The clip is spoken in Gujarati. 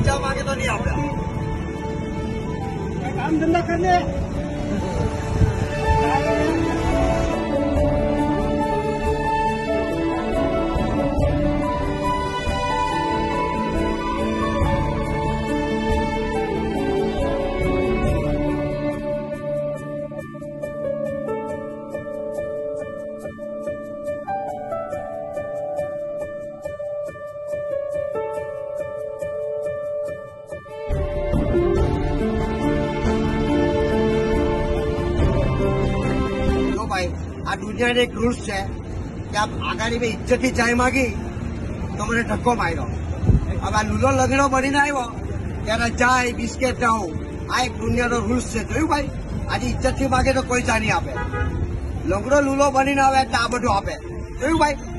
ચા માંગે તો નહીં આપણે काम धंधा करने આ દુનિયાનો એક રૂલ્સ છે કે આપ આગાડી મેં ઇજ્જતથી ચાય માગી તો મને ધક્કો માર્યો. હવે આ લુલો લગડો બનીને આવ્યો ત્યારે ચાય બિસ્કેટ ના હોવું આ એક દુનિયાનો રૂલ્સ છે. જોયું ભાઈ, આજે ઇજ્જતથી માગે તો કોઈ ચા નહીં આપે. લગડો લુલો બનીને આવે એટલે આ બધું આપે. જોયું ભાઈ.